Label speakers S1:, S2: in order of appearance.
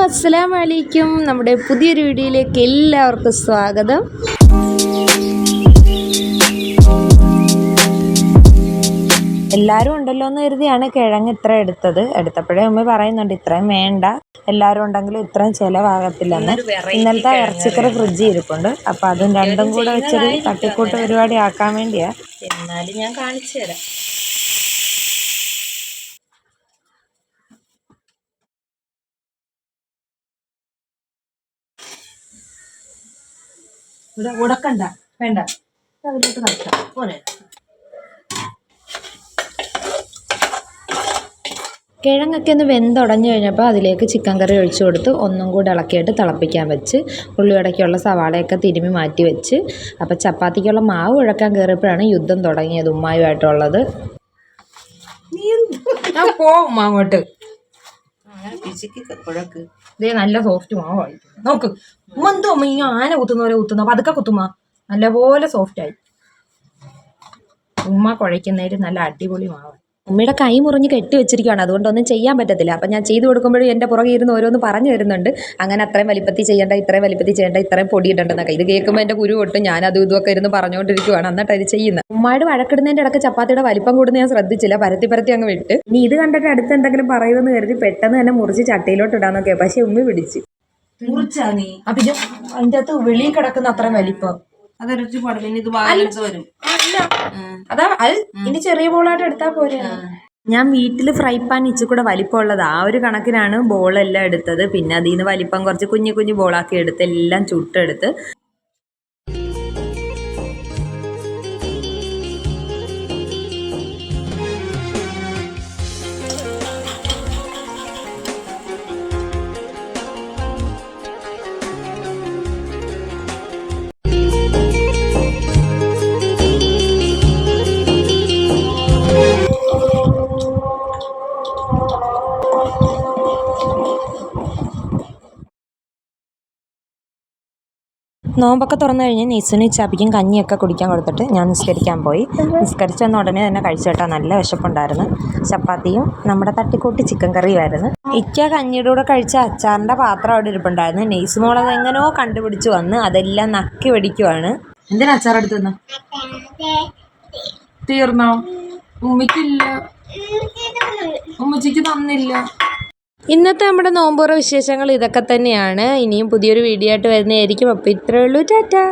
S1: അസ്സലാമു അലൈക്കും. നമ്മുടെ പുതിയൊരു വീഡിയോയിലേക്ക് എല്ലാവർക്കും സ്വാഗതം. എല്ലാവരും ഉണ്ടല്ലോ എന്ന് കരുതിയാണ് കിഴങ്ങ് ഇത്ര എടുത്തപ്പോഴേ ഉമ്മ പറയുന്നുണ്ട് ഇത്രയും വേണ്ട, എല്ലാവരും ഉണ്ടെങ്കിലും ഇത്രയും ചിലവാകത്തില്ലെന്ന്. ഇന്നലത്തെ ഇറച്ചിക്കറി ഫ്രിഡ്ജിൽ ഇരിപ്പുണ്ട്, അപ്പോൾ അതും രണ്ടും കൂടെ വെച്ചൊരു തട്ടിക്കൂട്ട് പരിപാടി ആക്കാൻ വേണ്ടിയാ.
S2: എന്നാലും ഞാൻ കാണിച്ചു തരാം. ഇവിടെ ഉടക്കണ്ട, വേണ്ട, അതിലോട്ട് നടക്കാം പോലെ.
S1: കിഴങ്ങൊക്കെ ഒന്ന് വെന്തുടഞ്ഞു കഴിഞ്ഞപ്പോൾ അതിലേക്ക് ചിക്കൻ കറി ഒഴിച്ചു കൊടുത്ത് ഒന്നും കൂടി ഇളക്കിയിട്ട് തിളപ്പിക്കാൻ വെച്ച് ഉള്ളിവടയ്ക്കുള്ള സവാളയൊക്കെ തിരുമ്മി മാറ്റി വെച്ച്. അപ്പോൾ ചപ്പാത്തിക്കുള്ള മാവ് കുഴക്കാൻ കയറിയപ്പോഴാണ് യുദ്ധം തുടങ്ങിയത് ഉമ്മായുമായിട്ടുള്ളത്.
S2: ഞാൻ പോവും അങ്ങോട്ട്. ഇതേ നല്ല സോഫ്റ്റ് മാവായി. നോക്ക് എന്തോ ഈ ആന കുത്തുന്ന പോലെ കുത്തുന്ന, പതുക്കെ കുത്തുമ്മ, നല്ലപോലെ സോഫ്റ്റായി. ഉമ്മ കുഴയ്ക്കുന്നതിൽ നല്ല അടിപൊളി മാവായി.
S1: ഉമ്മയുടെ കൈ മുറിഞ്ഞ് കെട്ടി വെച്ചിരിക്കുകയാണ്, അതുകൊണ്ടൊന്നും ചെയ്യാൻ പറ്റത്തില്ല. അപ്പം ഞാൻ ചെയ്ത് കൊടുക്കുമ്പോഴും എൻ്റെ പുറകെ ഇരുന്ന് ഓരോന്ന് പറഞ്ഞു തരുന്നുണ്ട്. അങ്ങനെ അത്രയും വലിപ്പത്തിൽ ചെയ്യേണ്ട, ഇത്രയും വലിപ്പത്തിൽ ചെയ്യേണ്ട, ഇത്രയും പൊടി ഇടേണ്ടെന്നൊക്കെ. ഇത് കേൾക്കുമ്പോൾ എൻ്റെ കുരു പൊട്ടും. ഞാൻ അതും ഇതുമൊക്കെ ഇരുന്ന് പറഞ്ഞുകൊണ്ടിരിക്കുകയാണ്, എന്നിട്ട് ഇത് ചെയ്യുന്നത്. ഉമ്മയുടെ വഴക്കിടുന്നതിൻ്റെ ഇടയ്ക്ക് ചപ്പാത്തിയുടെ വലിപ്പം കൂടുന്ന ഞാൻ ശ്രദ്ധിച്ചില്ല, പരത്തി അങ്ങ് വിട്ട്. ഇനി ഇത് കണ്ടിട്ട് അടുത്ത് എന്തെങ്കിലും പറയുമെന്ന് കരുതി പെട്ടെന്ന് തന്നെ മുറിച്ച് ചട്ടിയിലോട്ട് ഇടാന്നൊക്കെ. പക്ഷേ ഉമ്മ പിടിച്ച്
S2: മുറിച്ചാ നീ. പിന്നെ അതിൻ്റെ അകത്ത് വെളിയിൽ കിടക്കുന്ന അത്രയും വലിപ്പം
S1: അതൊരു പാടും. ഇത് ബാലൻസ് വരും. അതാ അത് ഇനി ചെറിയ ബോളായിട്ട് എടുത്താൽ പോരെ. ഞാൻ വീട്ടിൽ ഫ്രൈ പാൻ ഇച്ചിരി വലിപ്പമുള്ളത് ആ ഒരു കണക്കിനാണ് ബോളെല്ലാം എടുത്തത്. പിന്നെ അതിൽ നിന്ന് വലിപ്പം കുറച്ച് കുഞ്ഞു കുഞ്ഞു ബോളാക്കി എടുത്ത് എല്ലാം ചുട്ടെടുത്ത് നോമ്പൊക്കെ തുറന്നു കഴിഞ്ഞ് നെയ്സിനും ചാപ്പിക്കും കഞ്ഞിയൊക്കെ കുടിക്കാൻ കൊടുത്തിട്ട് ഞാൻ നിസ്കരിക്കാൻ പോയി. നിസ്കരിച്ച് വന്ന ഉടനെ തന്നെ കഴിച്ചു കേട്ടോ. നല്ല വിശപ്പുണ്ടായിരുന്നു. ചപ്പാത്തിയും നമ്മുടെ തട്ടിക്കൂട്ടി ചിക്കൻ കറിയുമായിരുന്നു. ഇക്ക കഞ്ഞിയുടെ കൂടെ കഴിച്ച അച്ചാറിൻ്റെ പാത്രം അവിടെ ഇരിപ്പുണ്ടായിരുന്നു. നെയ്സ് മോളത് എങ്ങനെയോ കണ്ടുപിടിച്ച് വന്ന് അതെല്ലാം നക്കി വെടിക്കുവാണ്.
S2: എന്തിനാ അച്ചാർ എടുത്തുന്ന? തീർന്നോ? ഉമ്മയ്ക്കില്ല, ഉമ്മച്ചിക്ക് തന്നില്ല.
S1: ഇന്നത്തെ നമ്മുടെ നോമ്പുറ വിശേഷങ്ങൾ ഇതൊക്കെ തന്നെയാണ്. ഇനിയും പുതിയൊരു വീഡിയോ ആയിട്ട് വരുന്നതായിരിക്കും. അപ്പോൾ ഇത്രയേ ഉള്ളൂ. ടാറ്റാ.